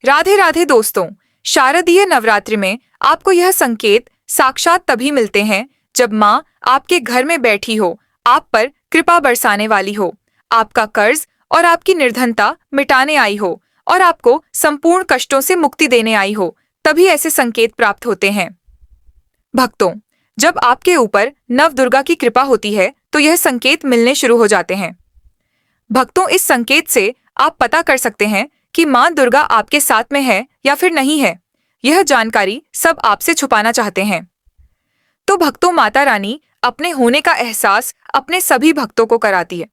राधे राधे दोस्तों। शारदीय नवरात्रि में आपको यह संकेत साक्षात तभी मिलते हैं जब माँ आपके घर में बैठी हो, आप पर कृपा बरसाने वाली हो, आपका कर्ज और आपकी निर्धनता मिटाने आई हो और आपको संपूर्ण कष्टों से मुक्ति देने आई हो। तभी ऐसे संकेत प्राप्त होते हैं। भक्तों, जब आपके ऊपर नव दुर्गा की कृपा होती है तो यह संकेत मिलने शुरू हो जाते हैं। भक्तों, इस संकेत से आप पता कर सकते हैं कि माँ दुर्गा आपके साथ में है या फिर नहीं है। यह जानकारी सब आपसे छुपाना चाहते हैं। तो भक्तों, माता रानी अपने होने का एहसास अपने सभी भक्तों को कराती है,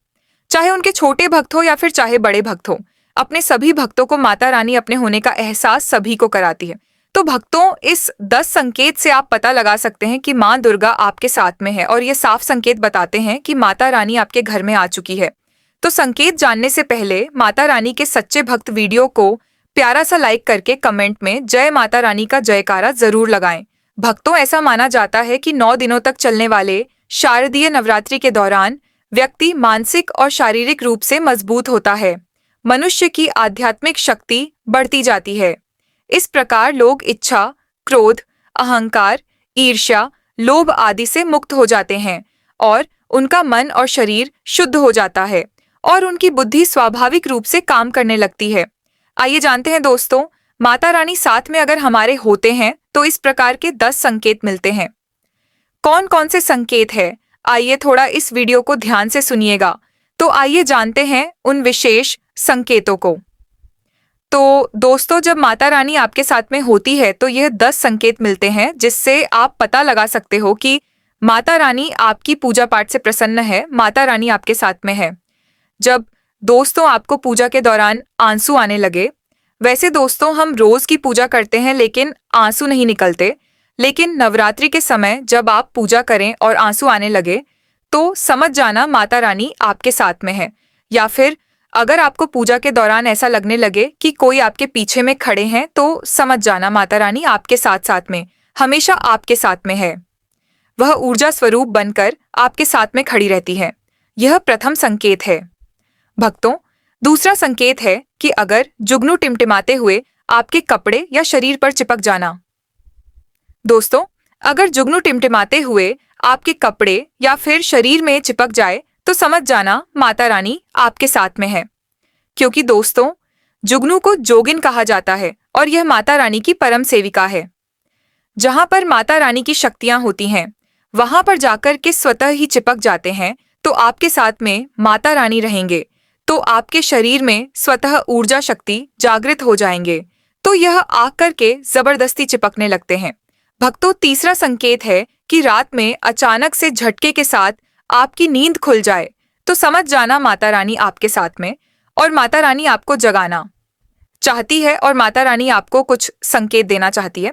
चाहे उनके छोटे भक्त हो या फिर चाहे बड़े भक्त हो। अपने सभी भक्तों को माता रानी अपने होने का एहसास सभी को कराती है। तो भक्तों, इस 10 संकेत से आप पता लगा सकते हैं कि माँ दुर्गा आपके साथ में है और ये साफ संकेत बताते हैं कि माता रानी आपके घर में आ चुकी है। तो संकेत जानने से पहले माता रानी के सच्चे भक्त वीडियो को प्यारा सा लाइक करके कमेंट में जय माता रानी का जयकारा जरूर लगाएं। भक्तों, ऐसा माना जाता है कि 9 दिनों तक चलने वाले शारदीय नवरात्रि के दौरान व्यक्ति मानसिक और शारीरिक रूप से मजबूत होता है। मनुष्य की आध्यात्मिक शक्ति बढ़ती जाती है। इस प्रकार लोग इच्छा, क्रोध, अहंकार, ईर्ष्या, लोभ आदि से मुक्त हो जाते हैं और उनका मन और शरीर शुद्ध हो जाता है और उनकी बुद्धि स्वाभाविक रूप से काम करने लगती है। आइए जानते हैं दोस्तों, माता रानी साथ में अगर हमारे होते हैं तो इस प्रकार के 10 संकेत मिलते हैं। कौन कौन से संकेत है, आइए थोड़ा इस वीडियो को ध्यान से सुनिएगा। तो आइए जानते हैं उन विशेष संकेतों को। तो दोस्तों, जब माता रानी आपके साथ में होती है तो यह 10 संकेत मिलते हैं जिससे आप पता लगा सकते हो कि माता रानी आपकी पूजा पाठ से प्रसन्न है, माता रानी आपके साथ में है। जब दोस्तों आपको पूजा के दौरान आंसू आने लगे, वैसे दोस्तों हम रोज की पूजा करते हैं लेकिन आंसू नहीं निकलते, लेकिन नवरात्रि के समय जब आप पूजा करें और आंसू आने लगे तो समझ जाना माता रानी आपके साथ में है। या फिर अगर आपको पूजा के दौरान ऐसा लगने लगे कि कोई आपके पीछे में खड़े हैं तो समझ जाना माता रानी आपके साथ साथ में, हमेशा आपके साथ में है। वह ऊर्जा स्वरूप बनकर आपके साथ में खड़ी रहती है। यह प्रथम संकेत है। भक्तों, दूसरा संकेत है कि अगर जुगनू टिमटिमाते हुए आपके कपड़े या शरीर पर चिपक जाना। दोस्तों, अगर जुगनू टिमटिमाते हुए आपके कपड़े या फिर शरीर में चिपक जाए तो समझ जाना माता रानी आपके साथ में है। क्योंकि दोस्तों, जुगनू को जोगिन कहा जाता है और यह माता रानी की परम सेविका है। जहां पर माता रानी की शक्तियां होती हैं, वहां पर जाकर के स्वतः ही चिपक जाते हैं तो आपके साथ में माता रानी रहेंगे, तो आपके शरीर में स्वतः ऊर्जा शक्ति जागृत हो जाएंगे, तो यह आकर के जबरदस्ती चिपकने लगते हैं। भक्तों, तीसरा संकेत है कि रात में अचानक से झटके के साथ आपकी नींद खुल जाए तो समझ जाना माता रानी आपके साथ में और माता रानी आपको जगाना चाहती है और माता रानी आपको कुछ संकेत देना चाहती है।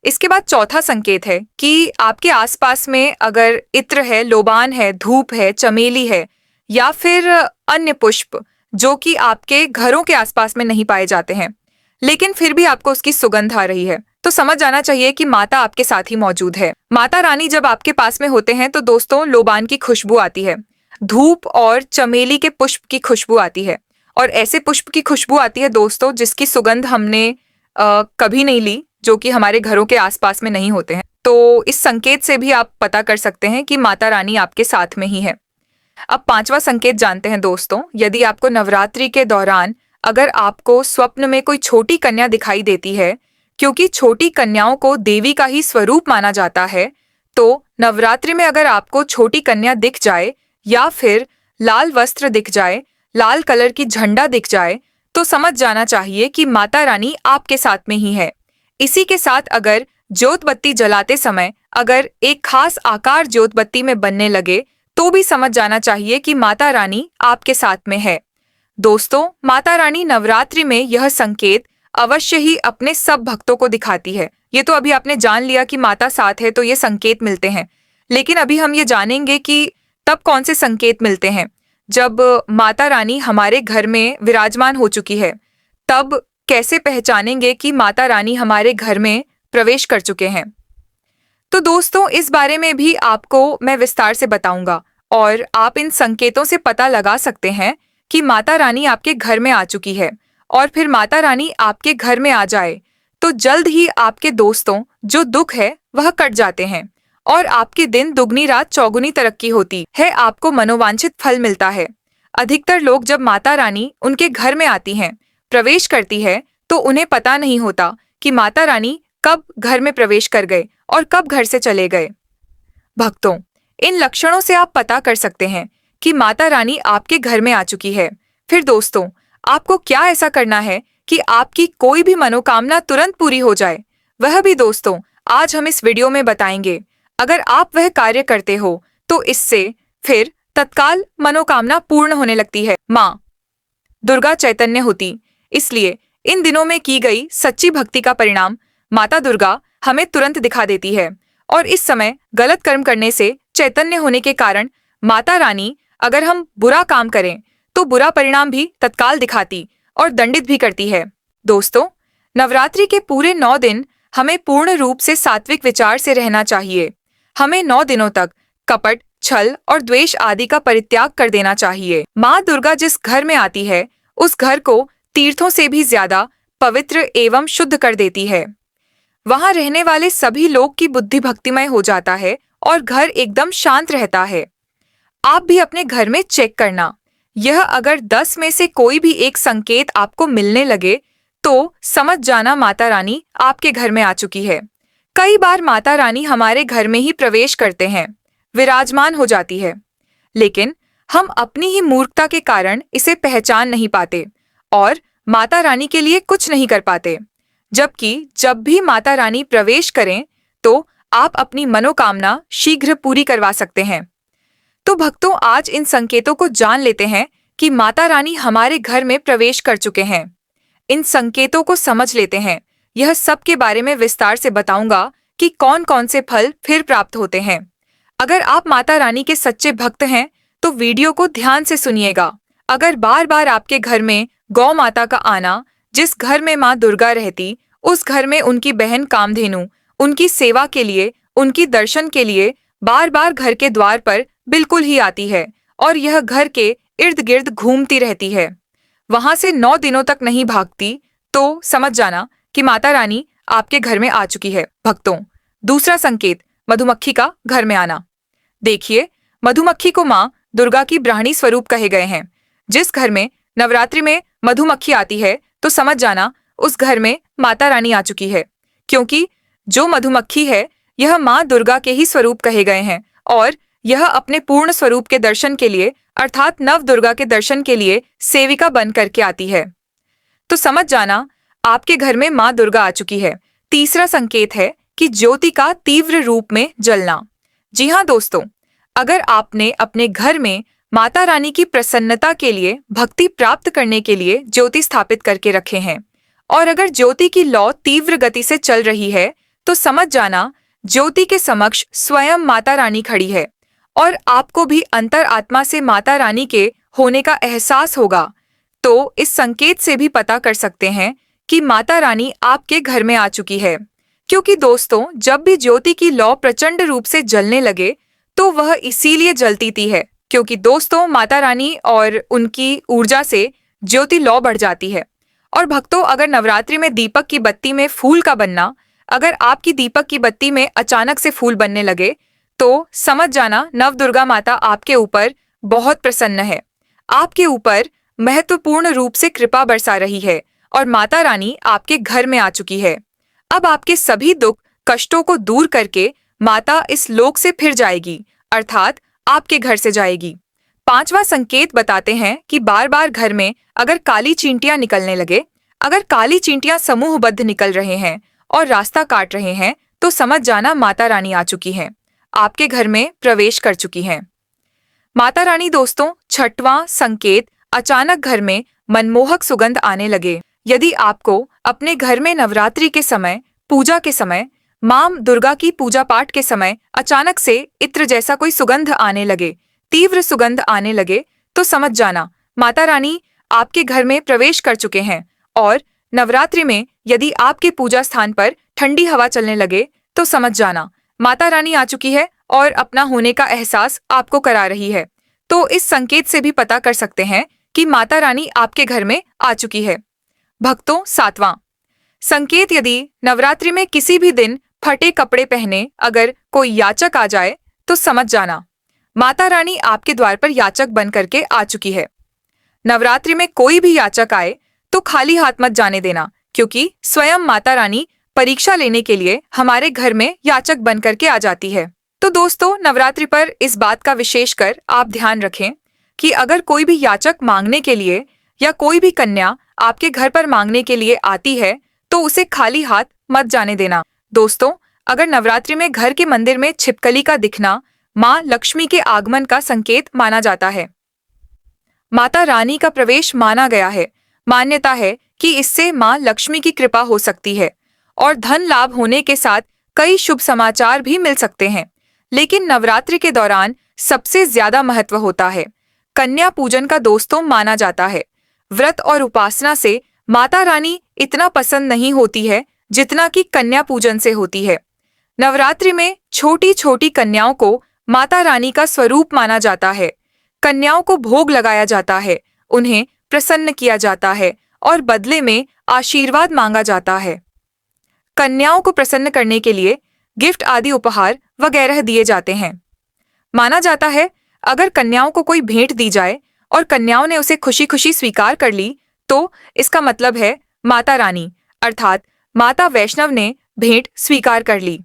इसके बाद चौथा संकेत है कि आपके आसपास में अगर इत्र है, लोबान है, धूप है, चमेली है या फिर अन्य पुष्प जो कि आपके घरों के आसपास में नहीं पाए जाते हैं, लेकिन फिर भी आपको उसकी सुगंध आ रही है, तो समझ जाना चाहिए कि माता आपके साथ ही मौजूद है। माता रानी जब आपके पास में होते हैं तो दोस्तों लोबान की खुशबू आती है, धूप और चमेली के पुष्प की खुशबू आती है और ऐसे पुष्प की खुशबू आती है दोस्तों जिसकी सुगंध हमने कभी नहीं ली, जो कि हमारे घरों के आसपास में नहीं होते हैं। तो इस संकेत से भी आप पता कर सकते हैं कि माता रानी आपके साथ में ही है। अब 5वां संकेत जानते हैं दोस्तों। यदि आपको नवरात्रि के दौरान अगर आपको स्वप्न में कोई छोटी कन्या दिखाई देती है, क्योंकि छोटी कन्याओं को देवी का ही स्वरूप माना जाता है, तो नवरात्रि में अगर आपको छोटी कन्या दिख जाए या फिर लाल वस्त्र दिख जाए, लाल कलर की झंडा दिख जाए, तो समझ जाना चाहिए कि माता रानी आपके साथ में ही है। इसी के साथ अगर ज्योत बत्ती जलाते समय अगर एक खास आकार ज्योत बत्ती में बनने लगे तो भी समझ जाना चाहिए कि माता रानी आपके साथ में है। दोस्तों, माता रानी नवरात्रि में यह संकेत अवश्य ही अपने सब भक्तों को दिखाती है। ये तो अभी आपने जान लिया कि माता साथ है तो ये संकेत मिलते हैं, लेकिन अभी हम ये जानेंगे कि तब कौन से संकेत मिलते हैं जब माता रानी हमारे घर में विराजमान हो चुकी है। तब कैसे पहचानेंगे कि माता रानी हमारे घर में प्रवेश कर चुके हैं। तो दोस्तों, इस बारे में भी आपको मैं विस्तार से बताऊंगा और आप इन संकेतों से पता लगा सकते हैं कि माता रानी आपके घर में आ चुकी है और फिर माता रानी आपके घर में आ जाए तो जल्द ही आपके दोस्तों जो दुख है वह कट जाते हैं और आपके दिन दुगनी रात चौगुनी तरक्की होती है, आपको मनोवांछित फल मिलता है। अधिकतर लोग जब माता रानी उनके घर में आती हैं, प्रवेश करती है, तो उन्हें पता नहीं होता कि माता रानी कब घर में प्रवेश कर गए और कब घर से चले गए। भक्तों, इन लक्षणों से आप पता कर सकते हैं कि माता रानी आपके घर में आ चुकी है। फिर दोस्तों, आपको क्या ऐसा करना है कि आपकी कोई भी मनोकामना तुरंत पूरी हो जाए, वह भी दोस्तों आज हम इस वीडियो में बताएंगे। अगर आप वह कार्य करते हो तो इससे फिर तत्काल मनोकामना पूर्ण होने लगती है। माँ दुर्गा चैतन्य होती, इसलिए इन दिनों में की गई सच्ची भक्ति का परिणाम माता दुर्गा हमें तुरंत दिखा देती है। और इस समय गलत कर्म करने से चैतन्य होने के कारण माता रानी अगर हम बुरा काम करें तो बुरा परिणाम भी तत्काल दिखाती और दंडित भी करती है। दोस्तों, नवरात्रि के पूरे 9 दिन हमें पूर्ण रूप से सात्विक विचार से रहना चाहिए। हमें 9 दिनों तक कपट, छल और द्वेष आदि का परित्याग कर देना चाहिए। माँ दुर्गा जिस घर में आती है उस घर को तीर्थों से भी ज्यादा पवित्र एवं शुद्ध कर देती है। वहां रहने वाले सभी लोग की बुद्धि भक्तिमय हो जाता है और घर एकदम शांत रहता है। आप भी अपने घर में चेक करना। यह अगर 10 में से कोई भी एक संकेत आपको मिलने लगे तो समझ जाना माता रानी आपके घर में आ चुकी है। कई बार माता रानी हमारे घर में ही प्रवेश करते हैं, विराजमान हो जाती है, लेकिन हम अपनी ही मूर्खता के कारण इसे पहचान नहीं पाते और माता रानी के लिए कुछ नहीं कर पाते। जबकि जब भी माता रानी प्रवेश करें तो आप अपनी मनोकामना शीघ्र पूरी करवा सकते हैं। तो भक्तों, आज इन संकेतों को जान लेते हैं कि माता रानी हमारे घर में प्रवेश कर चुके हैं। इन संकेतों को समझ लेते हैं। यह सब के बारे में विस्तार से बताऊंगा कि कौन कौन से फल फिर प्राप्त होते हैं। अगर आप माता रानी के सच्चे भक्त हैं तो वीडियो को ध्यान से सुनिएगा। अगर बार बार आपके घर में गौ माता का आना, जिस घर में माँ दुर्गा रहती उस घर में उनकी बहन कामधेनु उनकी सेवा के लिए, उनकी दर्शन के लिए बार बार घर के द्वार पर बिल्कुल ही आती है और यह घर के इर्द गिर्द घूमती रहती है, वहां से 9 दिनों तक नहीं भागती, तो समझ जाना कि माता रानी आपके घर में आ चुकी है। भक्तों, दूसरा संकेत मधुमक्खी का घर में आना। देखिए, मधुमक्खी को माँ दुर्गा की ब्राह्मणी स्वरूप कहे गए हैं। जिस घर में नवरात्रि में मधुमक्खी आती है तो समझ जाना उस घर में माता रानी आ चुकी है, क्योंकि जो मधुमक्खी है यह माँ दुर्गा के ही स्वरूप कहे गए हैं और यह अपने पूर्ण स्वरूप के दर्शन के लिए अर्थात नव दुर्गा के दर्शन के लिए सेविका बन करके आती है। तो समझ जाना आपके घर में माँ दुर्गा आ चुकी है। तीसरा संकेत है कि ज्योति का तीव्र रूप में जलना। जी हाँ दोस्तों, अगर आपने अपने घर में माता रानी की प्रसन्नता के लिए, भक्ति प्राप्त करने के लिए ज्योति स्थापित करके रखे हैं और अगर ज्योति की लौ तीव्र गति से चल रही है तो समझ जाना ज्योति के समक्ष स्वयं माता रानी खड़ी है और आपको भी अंतर आत्मा से माता रानी के होने का एहसास होगा। तो इस संकेत से भी पता कर सकते हैं कि माता रानी आपके घर में आ चुकी है। क्योंकि दोस्तों, जब भी ज्योति की लौ प्रचंड रूप से जलने लगे तो वह इसीलिए जलती है क्योंकि दोस्तों माता रानी और उनकी ऊर्जा से ज्योति लौ बढ़ जाती है। और भक्तों, अगर नवरात्रि में दीपक की बत्ती में फूल का बनना, अगर आपकी दीपक की बत्ती में अचानक से फूल बनने लगे तो समझ जाना नव दुर्गा माता आपके ऊपर बहुत प्रसन्न है, आपके ऊपर महत्वपूर्ण रूप से कृपा बरसा रही है और माता रानी आपके घर में आ चुकी है। अब आपके सभी दुख कष्टों को दूर करके माता इस लोक से फिर जाएगी, अर्थात आपके घर से जाएगी। 5वां संकेत बताते हैं कि बार बार घर में अगर काली चींटियां निकलने लगे, अगर काली चींटियां समूहबद्ध निकल रहे हैं और रास्ता काट रहे हैं तो समझ जाना माता रानी आ चुकी हैं, आपके घर में प्रवेश कर चुकी हैं। माता रानी दोस्तों, 6वां संकेत अचानक घर में मनमोहक सुगंध आने लगे। यदि आपको अपने घर में नवरात्रि के समय, पूजा के समय, मां दुर्गा की पूजा पाठ के समय अचानक से इत्र जैसा कोई सुगंध आने लगे, तीव्र सुगंध आने लगे, तो समझ जाना माता रानी आपके घर में प्रवेश कर चुके हैं। और नवरात्रि में यदि आपके पूजा स्थान पर ठंडी हवा चलने लगे तो समझ जाना माता रानी आ चुकी है और अपना होने का एहसास आपको करा रही है। तो इस संकेत से भी पता कर सकते हैं कि माता रानी आपके घर में आ चुकी है। भक्तों, 7वां संकेत, यदि नवरात्रि में किसी भी दिन फटे कपड़े पहने अगर कोई याचक आ जाए तो समझ जाना माता रानी आपके द्वार पर याचक बन करके आ चुकी है। नवरात्रि में कोई भी याचक आए तो खाली हाथ मत जाने देना, क्योंकि स्वयं माता रानी परीक्षा लेने के लिए हमारे घर में याचक बन करके आ जाती है। तो दोस्तों, नवरात्रि पर इस बात का विशेष कर आप ध्यान रखें कि अगर कोई भी याचक मांगने के लिए या कोई भी कन्या आपके घर पर मांगने के लिए आती है तो उसे खाली हाथ मत जाने देना। दोस्तों, अगर नवरात्रि में घर के मंदिर में छिपकली का दिखना माँ लक्ष्मी के आगमन का संकेत माना जाता है। माता रानी का प्रवेश माना गया है। मान्यता है कि इससे माँ लक्ष्मी की कृपा हो सकती है और धन लाभ होने के साथ कई शुभ समाचार भी मिल सकते हैं। लेकिन नवरात्रि के दौरान सबसे ज्यादा महत्व होता है कन्या पूजन का। दोस्तों, माना जाता है व्रत और उपासना से माता रानी इतना पसंद नहीं होती है जितना कि कन्या पूजन से होती है। नवरात्रि में छोटी छोटी कन्याओं को माता रानी का स्वरूप माना जाता है। कन्याओं को भोग लगाया जाता है, उन्हें प्रसन्न किया जाता है और बदले में आशीर्वाद मांगा जाता है। कन्याओं को प्रसन्न करने के लिए गिफ्ट आदि उपहार वगैरह दिए जाते हैं। माना जाता है अगर कन्याओं को कोई भेंट दी जाए और कन्याओं ने उसे खुशी खुशी स्वीकार कर ली तो इसका मतलब है माता रानी अर्थात माता वैष्णव ने भेंट स्वीकार कर ली।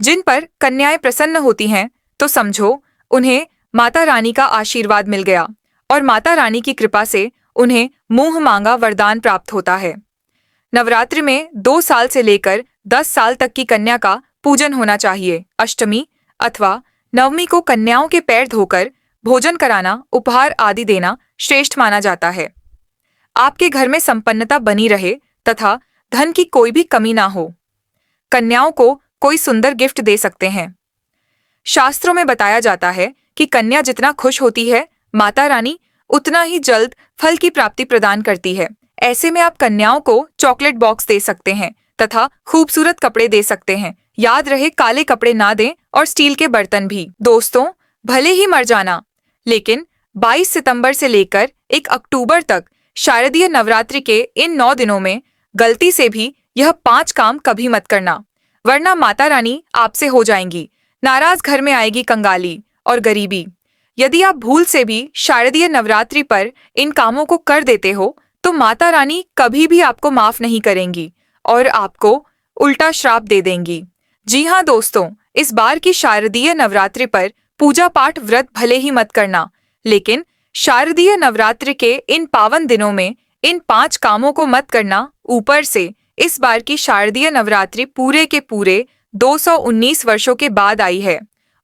जिन पर कन्याएं प्रसन्न होती हैं तो समझो उन्हें माता रानी का आशीर्वाद मिल गया और माता रानी की कृपा से उन्हें मुंह मांगा वरदान प्राप्त होता है। नवरात्रि में 2 साल से लेकर 10 साल तक की कन्या का पूजन होना चाहिए। अष्टमी अथवा नवमी को कन्याओं के पैर धोकर भोजन कराना, उपहार आदि देना श्रेष्ठ माना जाता है। आपके घर में संपन्नता बनी रहे तथा धन की कोई भी कमी ना हो। कन्याओं को कोई सुंदर गिफ्ट दे सकते हैं। शास्त्रों में बताया जाता है कि कन्या जितना खुश होती है माता रानी उतना ही जल्द फल की प्राप्ति प्रदान करती है। ऐसे में आप कन्याओं को चॉकलेट बॉक्स दे सकते हैं तथा खूबसूरत कपड़े दे सकते हैं। याद रहे काले कपड़े ना दें और स्टील के बर्तन भी। दोस्तों, भले ही मर जाना, लेकिन 22 सितंबर से लेकर 1 अक्टूबर तक शारदीय नवरात्रि के इन 9 दिनों में गलती से भी यह 5 काम कभी मत करना, वरना माता रानी आपसे हो जाएंगी नाराज। घर में आएगी कंगाली और गरीबी। यदि आप भूल से भी शारदीय नवरात्रि पर इन कामों को कर देते हो तो माता रानी कभी भी आपको माफ नहीं करेंगी और आपको उल्टा श्राप दे देंगी। जी हाँ दोस्तों, इस बार की शारदीय नवरात्रि पर पूजा पाठ व्रत भले ही मत करना, लेकिन शारदीय नवरात्रि के इन पावन दिनों में इन 5 कामों को मत करना। ऊपर से इस बार की शारदीय नवरात्रि पूरे के पूरे 219 वर्षों के बाद आई है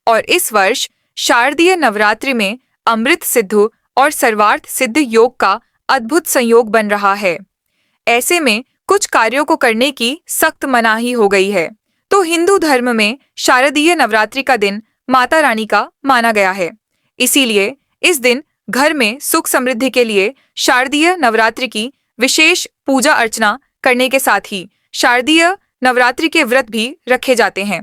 और इस वर्ष शारदीय नवरात्रि में अमृत सिद्धि और सर्वार्थ सिद्ध योग का अद्भुत संयोग बन रहा है। ऐसे में कुछ कार्यों को करने की सख्त मनाही हो गई है। तो हिंदू धर्म में शारदीय नवरात्रि का दिन माता रानी का माना गया है। इसीलिए इस दिन घर में सुख समृद्धि के लिए शारदीय नवरात्रि की विशेष पूजा अर्चना करने के साथ ही शारदीय नवरात्रि के व्रत भी रखे जाते हैं।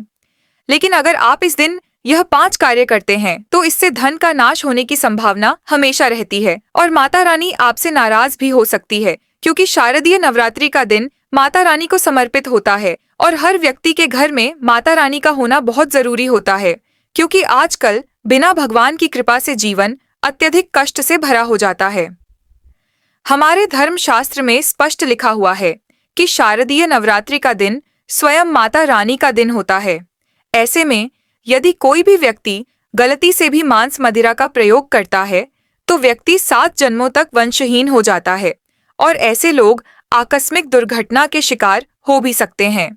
लेकिन अगर आप इस दिन यह 5 कार्य करते हैं तो इससे धन का नाश होने की संभावना हमेशा रहती है और माता रानी आपसे नाराज भी हो सकती है, क्योंकि शारदीय नवरात्रि का दिन माता रानी को समर्पित होता है और हर व्यक्ति के घर में माता रानी का होना बहुत जरूरी होता है, क्योंकि आजकल बिना भगवान की कृपा से जीवन अत्यधिक कष्ट से भरा हो जाता है। हमारे धर्म शास्त्र में स्पष्ट लिखा हुआ है कि शारदीय नवरात्रि का दिन स्वयं माता रानी का दिन होता है। ऐसे में यदि कोई भी व्यक्ति गलती से भी मांस मदिरा का प्रयोग करता है तो व्यक्ति 7 जन्मों तक वंशहीन हो जाता है और ऐसे लोग आकस्मिक दुर्घटना के शिकार हो भी सकते हैं।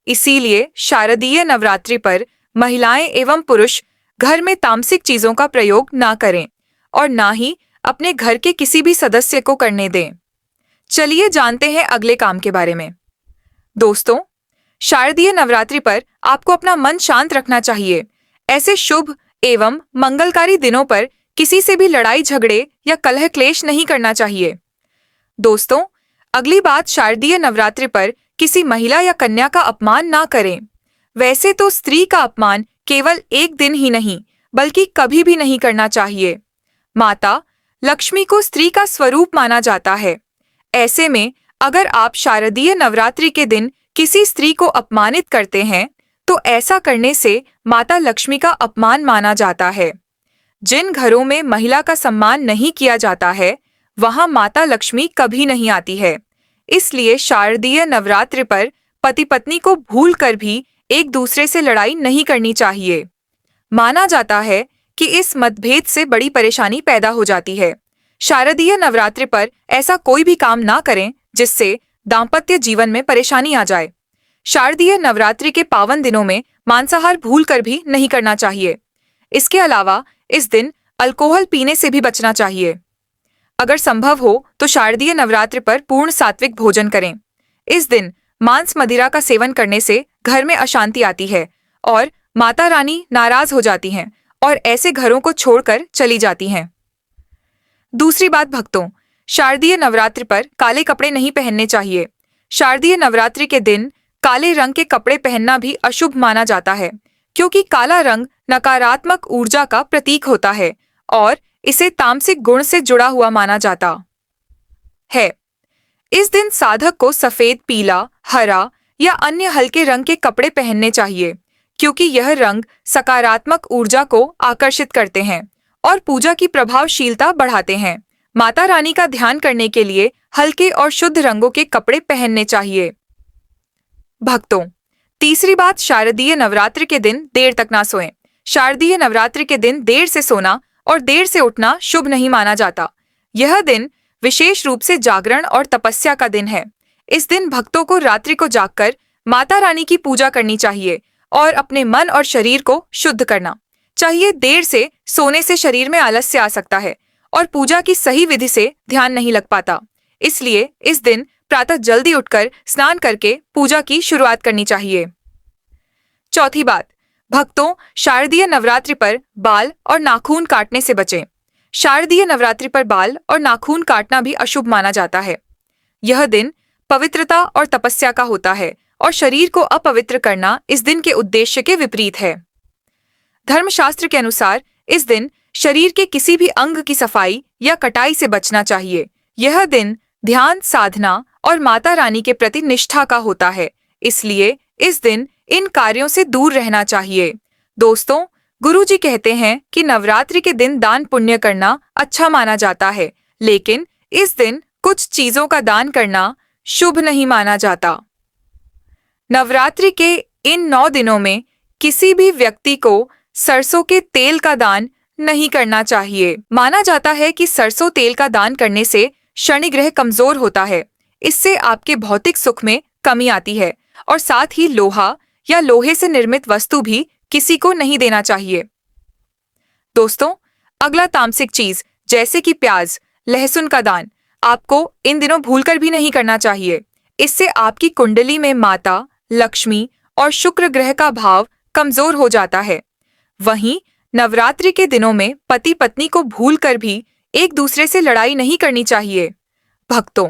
इसीलिए शारदीय नवरात्रि पर महिलाएं एवं पुरुष घर में तामसिक चीजों का प्रयोग ना करें और ना ही अपने घर के किसी भी सदस्य को करने दें। चलिए जानते हैं अगले काम के बारे में। दोस्तों, शारदीय नवरात्रि पर आपको अपना मन शांत रखना चाहिए। ऐसे शुभ एवं मंगलकारी दिनों पर किसी से भी लड़ाई झगड़े या कलह क्लेश नहीं करना चाहिए। दोस्तों, अगली बात, शारदीय नवरात्रि पर किसी महिला या कन्या का अपमान ना करें। वैसे तो स्त्री का अपमान केवल एक दिन ही नहीं बल्कि कभी भी नहीं करना चाहिए। माता लक्ष्मी को स्त्री का स्वरूप माना जाता है। ऐसे में अगर आप शारदीय नवरात्रि के दिन किसी स्त्री को अपमानित करते हैं तो ऐसा करने से माता लक्ष्मी का अपमान माना जाता है। जिन घरों में महिला का सम्मान नहीं किया जाता है वहां माता लक्ष्मी कभी नहीं आती है। इसलिए शारदीय नवरात्रि पर पति पत्नी को भूल कर भी एक दूसरे से लड़ाई नहीं करनी चाहिए। माना जाता है कि इस मतभेद से बड़ी परेशानी पैदा हो जाती है। शारदीय नवरात्रि पर ऐसा कोई भी काम ना करें जिससे दाम्पत्य जीवन में परेशानी आ जाए। शारदीय नवरात्रि के पावन दिनों में मांसाहार भूल कर भी नहीं करना चाहिए। इसके अलावा इस दिन अल्कोहल पीने से भी बचना चाहिए। अगर संभव हो तो शारदीय नवरात्रि पर पूर्ण सात्विक भोजन करें। इस दिन मांस मदिरा का सेवन करने से घर में अशांति आती है और माता रानी नाराज हो जाती हैं और ऐसे घरों को छोड़कर चली जाती हैं। दूसरी बात भक्तों, शारदीय नवरात्रि पर काले कपड़े नहीं पहनने चाहिए। शारदीय नवरात्रि के दिन काले रंग के कपड़े पहनना भी अशुभ माना जाता है, क्योंकि काला रंग नकारात्मक ऊर्जा का प्रतीक होता है और इसे तामसिक गुण से जुड़ा हुआ माना जाता है। इस दिन साधक को सफेद, पीला, हरा या अन्य हल्के रंग के कपड़े पहनने चाहिए, क्योंकि यह रंग सकारात्मक ऊर्जा को आकर्षित करते हैं और पूजा की प्रभावशीलता बढ़ाते हैं। माता रानी का ध्यान करने के लिए हल्के और शुद्ध रंगों के कपड़े पहनने चाहिए। भक्तों, तीसरी बात, शारदीय नवरात्रि के दिन देर तक ना सोएं। शारदीय नवरात्रि के दिन देर से सोना और देर से उठना शुभ नहीं माना जाता। यह दिन विशेष रूप से जागरण और तपस्या का दिन है। इस दिन भक्तों को रात्रि को जागकर माता रानी की पूजा करनी चाहिए और अपने मन और शरीर को शुद्ध करना चाहिए। देर से सोने से शरीर में आलस्य आ सकता है और पूजा की सही विधि से ध्यान नहीं लग पाता। इसलिए इस दिन प्रातः जल्दी उठकर स्नान करके पूजा की शुरुआत करनी चाहिए। चौथी बात, भक्तों, शारदीय नवरात्रि पर बाल और नाखून काटने से बचें। शारदीय नवरात्रि पर बाल और नाखून काटना भी अशुभ माना जाता है। यह दिन पवित्रता और तपस्या का होता है और शरीर को अपवित्र करना इस दिन के उद्देश्य के विपरीत है। धर्मशास्त्र के अनुसार इस दिन शरीर के किसी भी अंग की सफाई या कटाई से बचना चाहिए। यह दिन ध्यान, साधना और माता रानी के प्रति निष्ठा का होता है, इसलिए इस दिन इन कार्यों से दूर रहना चाहिए। दोस्तों, गुरुजी कहते हैं कि नवरात्रि के दिन दान पुण्य करना अच्छा माना जाता है, लेकिन इस दिन कुछ चीजों का दान करना शुभ नहीं माना जाता। नवरात्रि के इन 9 दिनों में किसी भी व्यक्ति को सरसों के तेल का दान नहीं करना चाहिए। माना जाता है कि सरसों तेल का दान करने से शनि ग्रह कमजोर होता है। इससे आपके भौतिक सुख में कमी आती है और साथ ही लोहा या लोहे से निर्मित वस्तु भी किसी को नहीं देना चाहिए। दोस्तों, अगला तामसिक चीज जैसे कि प्याज, लहसुन का दान आपको इन दिनों भूलकर भी नहीं करना चाहिए। इससे आपकी कुंडली में माता, लक्ष्मी और शुक्र ग्रह का भाव कमजोर हो जाता है। वहीं नवरात्रि के दिनों में पति पत्नी को भूलकर भी एक दूसरे से लड़ाई नहीं करनी चाहिए। भक्तों,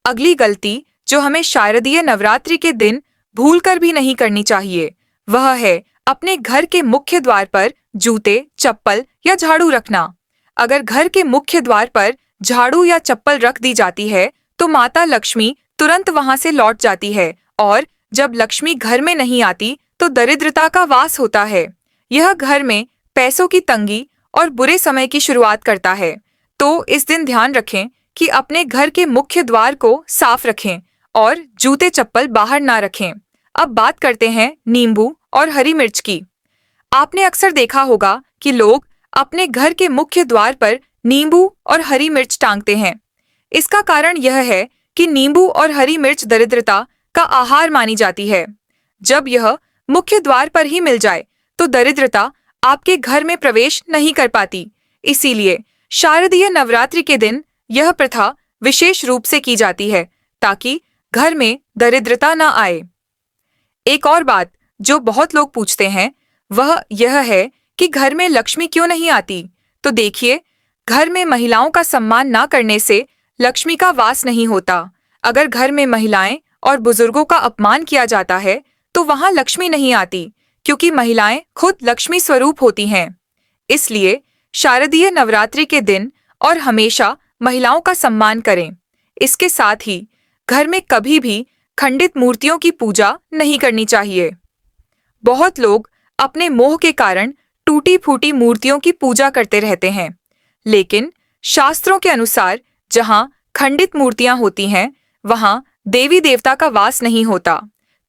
अगली गलती जो हमें शारदीय नवरात्रि के दिन भूलकर भी नहीं करनी चाहिए, वह है अपने घर के मुख्य द्वार पर जूते, चप्पल या झाड़ू रखना। अगर घर के मुख्य द्वार पर झाड़ू या चप्पल रख दी जाती है तो माता लक्ष्मी तुरंत वहां से लौट जाती है और जब लक्ष्मी घर में नहीं आती तो दरिद्रता का वास होता है। यह घर में पैसों की तंगी और बुरे समय की शुरुआत करता है। तो इस दिन ध्यान रखें कि अपने घर के मुख्य द्वार को साफ रखें और जूते चप्पल बाहर ना रखें। अब बात करते हैं नींबू और हरी मिर्च की। आपने अक्सर देखा होगा कि लोग अपने घर के मुख्य द्वार पर नींबू और हरी मिर्च टांगते हैं। इसका कारण यह है कि नींबू और हरी मिर्च दरिद्रता का आहार मानी जाती है। जब यह मुख्य द्वार पर ही मिल जाए तो दरिद्रता आपके घर में प्रवेश नहीं कर पाती। इसीलिए शारदीय नवरात्रि के दिन यह प्रथा विशेष रूप से की जाती है ताकि घर में दरिद्रता न आए। एक और बात जो बहुत लोग पूछते हैं वह यह है कि घर में लक्ष्मी क्यों नहीं आती। तो देखिए, घर में महिलाओं का सम्मान ना करने से लक्ष्मी का वास नहीं होता। अगर घर में महिलाएं और बुजुर्गों का अपमान किया जाता है तो वहां लक्ष्मी नहीं आती, क्योंकि महिलाएं खुद लक्ष्मी स्वरूप होती हैं। इसलिए शारदीय नवरात्रि के दिन और हमेशा महिलाओं का सम्मान करें। इसके साथ ही घर में कभी भी खंडित मूर्तियों की पूजा नहीं करनी चाहिए। बहुत लोग अपने मोह के कारण टूटी फूटी मूर्तियों की पूजा करते रहते हैं, लेकिन शास्त्रों के अनुसार जहां खंडित मूर्तियां होती हैं, वहां देवी देवता का वास नहीं होता।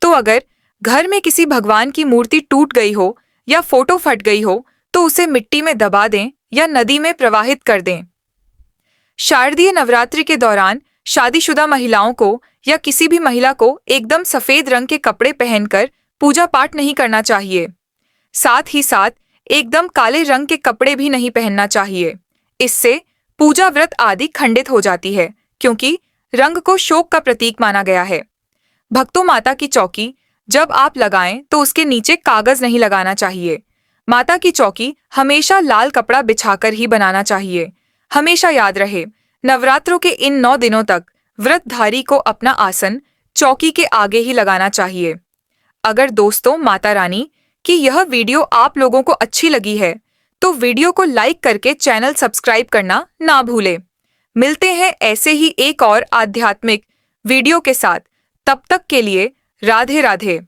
तो अगर घर में किसी भगवान की मूर्ति टूट गई हो या फोटो फट गई हो, तो उसे मिट्टी में दबा दें या नदी में प्रवाहित कर दें। शारदीय नवरात्रि के दौरान शादीशुदा महिलाओं को या किसी भी महिला को एकदम सफेद रंग के कपड़े पहनकर पूजा पाठ नहीं करना चाहिए। साथ ही साथ एकदम काले रंग के कपड़े भी नहीं पहनना चाहिए। इससे पूजा व्रत आदि खंडित हो जाती है, क्योंकि रंग को शोक का प्रतीक माना गया है। भक्तों, माता की चौकी जब आप लगाएं तो उसके नीचे कागज नहीं लगाना चाहिए। माता की चौकी हमेशा लाल कपड़ा बिछाकर ही बनाना चाहिए। हमेशा याद रहे, नवरात्रों के इन 9 दिनों तक व्रतधारी को अपना आसन चौकी के आगे ही लगाना चाहिए। अगर दोस्तों, माता रानी की यह वीडियो आप लोगों को अच्छी लगी है तो वीडियो को लाइक करके चैनल सब्सक्राइब करना ना भूलें। मिलते हैं ऐसे ही एक और आध्यात्मिक वीडियो के साथ। तब तक के लिए राधे राधे।